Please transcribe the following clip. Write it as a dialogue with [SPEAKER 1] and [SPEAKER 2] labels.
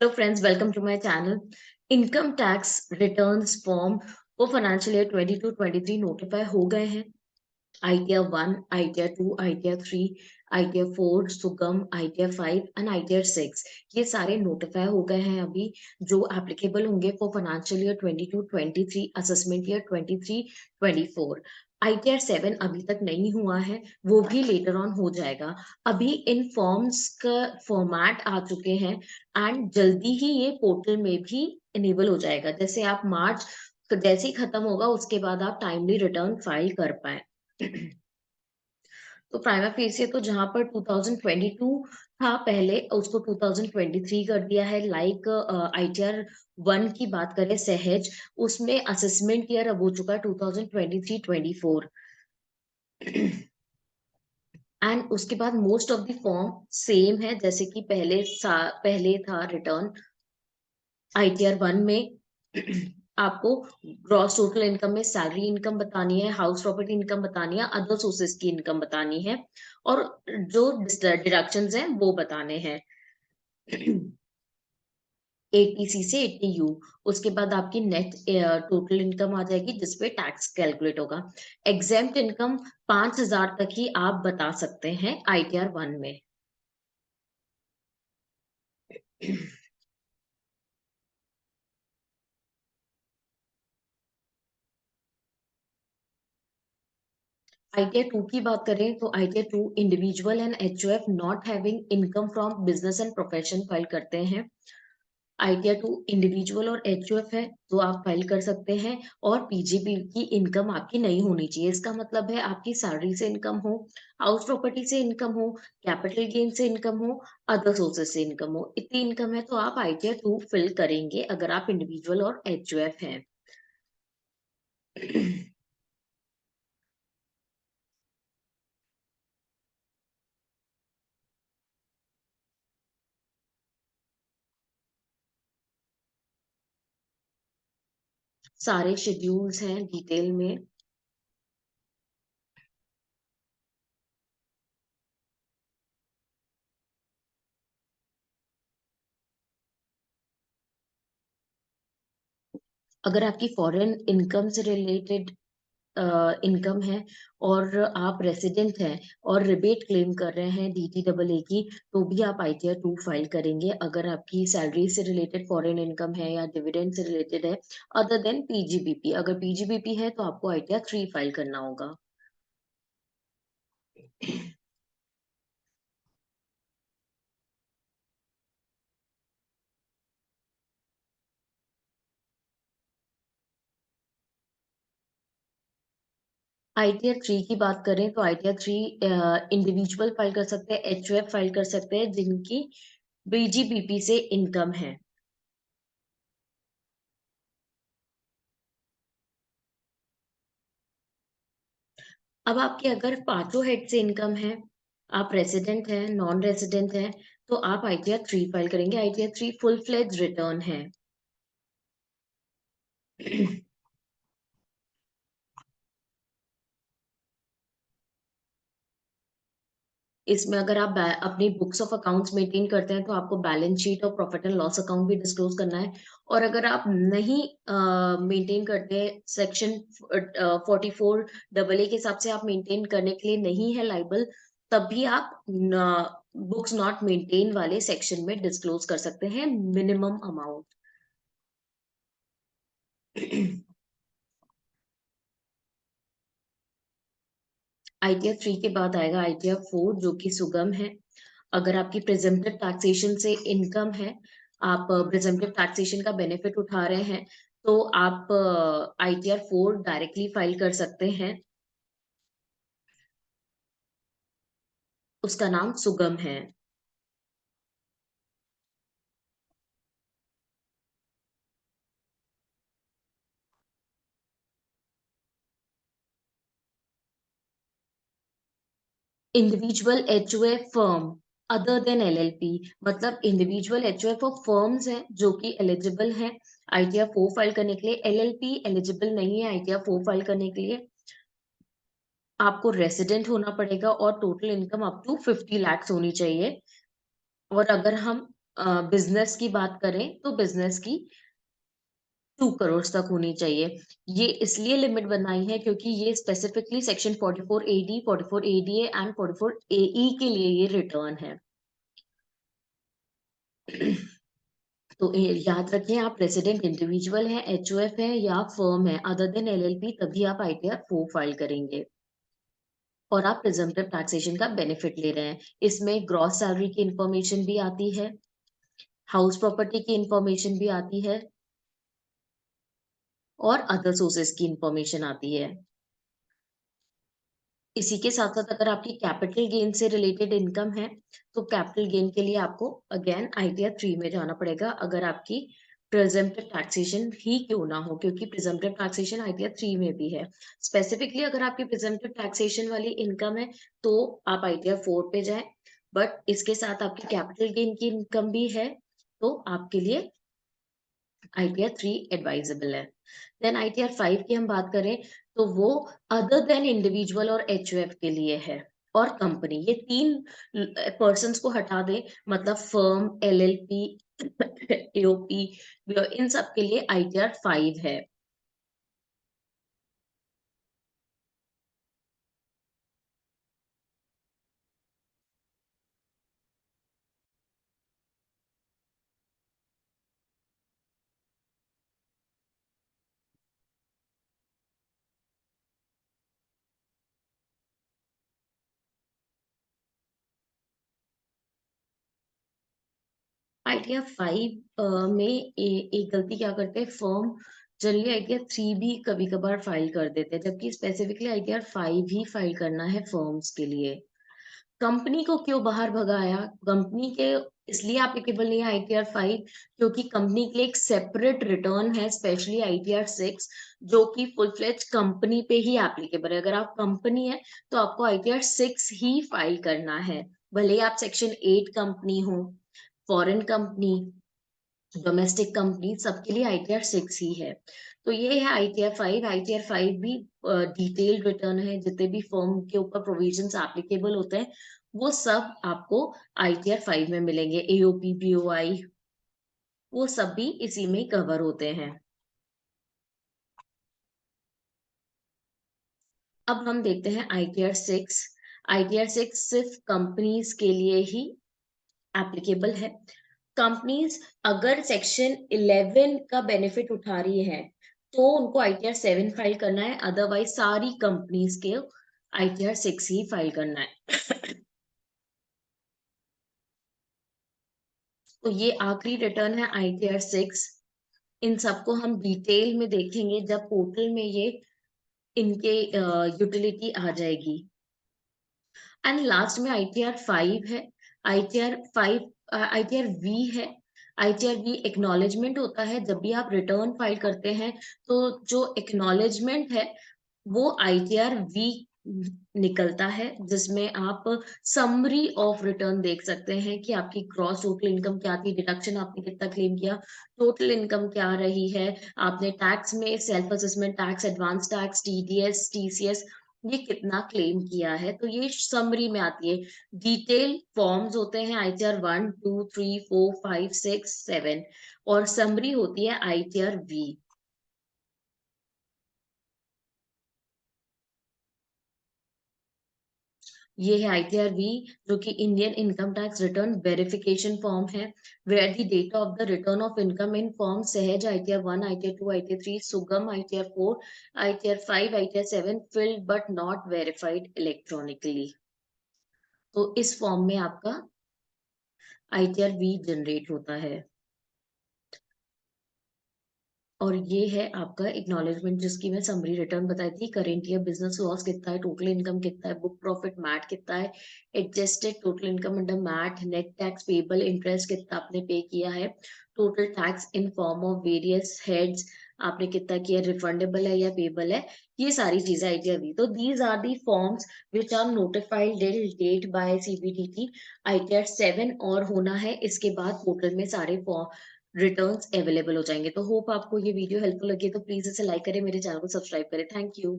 [SPEAKER 1] Hello friends, welcome to my channel. Income tax returns form for financial year 22-23 notify हो गए हैं. ITR 1, ITR 2, ITR 3, ITR 4, सुगम, ITR 5 and ITR 6 ये सारे notify हो गए हैं अभी जो एप्लीकेबल होंगे for financial year 22-23 assessment year 23-24. ITR 7 अभी तक नहीं हुआ है, वो भी लेटर ऑन हो जाएगा. अभी इन फॉर्म्स का फॉर्मेट आ चुके हैं एंड जल्दी ही ये पोर्टल में भी इनेबल हो जाएगा. जैसे आप मार्च जैसे ही खत्म होगा उसके बाद आप टाइमली रिटर्न फाइल कर पाए. तो प्राइमा फेसिया तो जहां पर 2022 था पहले उसको 2023 कर दिया है. लाइक आईटीआर 1 की बात करें सहज, उसमें असेसमेंट ईयर अब हो चुका है 2023-24. एंड उसके बाद most of the form same है जैसे कि पहले था रिटर्न. आईटीआर 1 में आपको ग्रॉस टोटल इनकम में सैलरी इनकम बतानी है, हाउस प्रॉपर्टी इनकम बतानी है, अदर सोर्सेज की इनकम बतानी है और जो डिडक्शंस हैं वो बताने हैं. 80C से 80U. उसके बाद आपकी नेट टोटल इनकम आ जाएगी जिसपे टैक्स कैलकुलेट होगा. एग्जेम्प्ट इनकम 5,000 तक ही आप बता सकते हैं आईटीआर 1 में. आईटीआर 2 की बात करें तो ITR 2 individual and HOF not having income from business and profession file करते हैं. आईटीआर 2 इंडिविजुअल और एचओएफ है तो आप फाइल कर सकते हैं. और पीजीबी की इनकम आपकी नहीं होनी चाहिए. इसका मतलब है आपकी सैलरी से इनकम हो, हाउस प्रॉपर्टी से इनकम हो, कैपिटल गेन से इनकम हो, अदर सोर्सेज से इनकम हो. इतनी इनकम है तो आप आईटीआर 2 फिल करेंगे अगर आप इंडिविजुअल और एचओएफ हैं. सारे शेड्यूल्स हैं डिटेल में. अगर आपकी फॉरेन इनकम से रिलेटेड इनकम है और आप रेसिडेंट हैं और रिबेट क्लेम कर रहे हैं डीटीडबलए की, तो भी आप आईटीआर 2 फाइल करेंगे. अगर आपकी सैलरी से रिलेटेड फॉरेन इनकम है या डिविडेंड से रिलेटेड है अदर देन पीजीबीपी, अगर पीजीबीपी है तो आपको आईटीआर 3 फाइल करना होगा. आईटीआर 3 की बात करें तो आईटीआर 3 इंडिविजुअल फाइल कर सकते हैं, एचओएफ फाइल कर सकते हैं जिनकी बीजीबीपी से इनकम है. अब आपके अगर पांचों हेड से इनकम है, आप रेसिडेंट हैं, नॉन रेसिडेंट हैं, तो आप आईटीआर 3 फाइल करेंगे. आईटीआर 3 फुल फ्लेज रिटर्न है. इसमें अगर आप अपनी बुक्स ऑफ अकाउंट्स मेंटेन करते हैं तो आपको बैलेंस शीट और प्रॉफिट एंड लॉस अकाउंट भी डिस्क्लोज करना है. और अगर आप नहीं मेंटेन करते, सेक्शन 44 AA के हिसाब से आप मेंटेन करने के लिए नहीं है लाइबल, तब भी आप बुक्स नॉट मेंटेन वाले सेक्शन में डिस्क्लोज कर सकते हैं मिनिमम अमाउंट. आईटीआर 3 के बाद आएगा आईटीआर 4 जो कि सुगम है. अगर आपकी प्रिजम्पटिव टैक्सेशन से इनकम है, आप प्रिजम्पटिव टैक्सेशन का बेनिफिट उठा रहे हैं, तो आप आईटीआर 4 डायरेक्टली फाइल कर सकते हैं. उसका नाम सुगम है. Individual HOF firm other than LLP, मतलब इंडिविजुअल एचओएफ और फर्म्स हैं जो कि एलिजिबल हैं आईटीआर 4 फाइल करने के लिए. एलएलपी एलिजिबल नहीं है आईटीआर 4 फाइल करने के लिए. आपको रेसिडेंट होना पड़ेगा और total income up to 50 lakh होनी चाहिए. और अगर हम बिजनेस की बात करें तो बिजनेस की 2 करोड़ तक होनी चाहिए। ये इसलिए लिमिट बनाई है क्योंकि ये specifically section 44 AD, 44 ADA and 44 AE के लिए ये रिटर्न है। तो याद रखें, आप रेसिडेंट इंडिविजुअल हैं, HOF है या फर्म है अदर देन LLP, तभी आप ITR 4 फाइल करेंगे और आप प्रिजम्पटिव टैक्सेशन का बेनिफिट ले रहे हैं। इसमें ग्रॉस सैलरी की इंफॉर्मेशन भी आती है, हाउस प्रॉपर्टी की इंफॉर्मेशन भी आती है और अदर सोर्सेज की इंफॉर्मेशन आती है। इसी के साथ साथ अगर आपकी कैपिटल गेन से रिलेटेड इनकम है तो कैपिटल गेन के लिए आपको अगेन ITR 3 में जाना पड़ेगा, अगर आपकी प्रिजम्पटिव टैक्सेशन ही क्यों ना हो, क्योंकि प्रिजम्पटिव टैक्सेशन ITR 3 में भी है। स्पेसिफिकली अगर आपकी प्रिजम्पटिव टैक्सेशन वाली इनकम है तो आप ITR 4 पे जाए, बट इसके साथ आपकी कैपिटल गेन की इनकम भी है तो आपके लिए ITR 3 एडवाइजेबल है। देन ITR 5 की हम बात करें तो वो अदर देन इंडिविजुअल और HOF के लिए है, और कंपनी, ये 3 पर्सन्स को हटा दें, मतलब फर्म, LLP, AOP, इन सब के लिए ITR 5 है। ITR 5 में एक गलती क्या करते हैं फर्म, जनरली ITR 3 भी कभी कभार फाइल कर देते हैं, जबकि स्पेसिफिकली ITR 5 ही फाइल करना है फर्म्स के लिए। कंपनी को क्यों बाहर भगाया? कंपनी के इसलिए एप्लीकेबल नहीं है ITR 5 क्योंकि कंपनी के लिए एक सेपरेट रिटर्न है, स्पेशली ITR 6, जो कि फुल फ्लेज कंपनी पे ही एप्लीकेबल है। अगर आप कंपनी है तो आपको ITR 6 ही फाइल करना है, भले ही आप सेक्शन 8 कंपनी हो, फॉरेन कंपनी, डोमेस्टिक कंपनी, सबके लिए ITR 6 ही है। तो ये है ITR 5। ITR 5 भी डिटेल्ड रिटर्न है, जितने भी फर्म के ऊपर प्रोविजंस एप्लीकेबल होते हैं वो सब आपको ITR 5 में मिलेंगे। AOP, BOI, वो सब भी इसी में कवर होते हैं। अब हम देखते हैं ITR 6। ITR 6 सिर्फ कंपनीज के लिए ही एप्लीकेबल है। कंपनीज अगर सेक्शन 11 का बेनिफिट उठा रही है तो उनको ITR 7 फाइल करना है, अदरवाइज सारी कंपनीज के ITR 6 ही फाइल करना है। तो ये आखिरी रिटर्न है ITR 6। इन सबको हम डिटेल में देखेंगे जब पोर्टल में ये इनके यूटिलिटी आ जाएगी। एंड लास्ट में ITR 5 है। ITR 5 ITR V है। ITR V एक्नॉलेजमेंट होता है, जब भी आप रिटर्न फाइल करते हैं तो जो एक्नॉलेजमेंट है वो ITR V निकलता है, जिसमें आप समरी ऑफ रिटर्न देख सकते हैं कि आपकी ग्रॉस टोटल इनकम क्या थी, डिडक्शन आपने कितना क्लेम किया, टोटल इनकम क्या रही है, आपने टैक्स में self assessment tax, advance tax, TDS, TCS ये कितना क्लेम किया है, तो ये समरी में आती है। डिटेल फॉर्म्स होते हैं ITR 1, 2, 3, 4, 5, 6, 7 और समरी होती है ITR V। ये है ITR V, जो कि Indian income tax return verification form है, where the data of the return of income in form Sahaj ITR 1, ITR 2, ITR 3, सुगम ITR 4, ITR 5, ITR 7 field but not verified electronically. तो इस form में आपका ITR V जनरेट होता है। और ये है आपका एक्नॉलेजमेंट, जिसकी मैं समरी रिटर्न बताई थी। करेंट ईयर बिजनेस लॉस कितना है, टोटल इनकम कितना है, बुक प्रॉफिट मैट कितना है, adjusted total income under MAT, net tax payable, interest कितना आपने पे किया है, total tax in form of various heads आपने कितना किया, रिफंडेबल है या पेबल है, ये सारी चीजें आईटीआर दी। तो these are the forms which are notified date by CBDT। ITR 7 और होना है, इसके बाद पोर्टल में सारे फॉर्म रिटर्न्स अवेलेबल हो जाएंगे। तो होप आपको ये वीडियो हेल्पफुल लगी है, तो प्लीज इसे लाइक करें, मेरे चैनल को सब्सक्राइब करें। Thank you.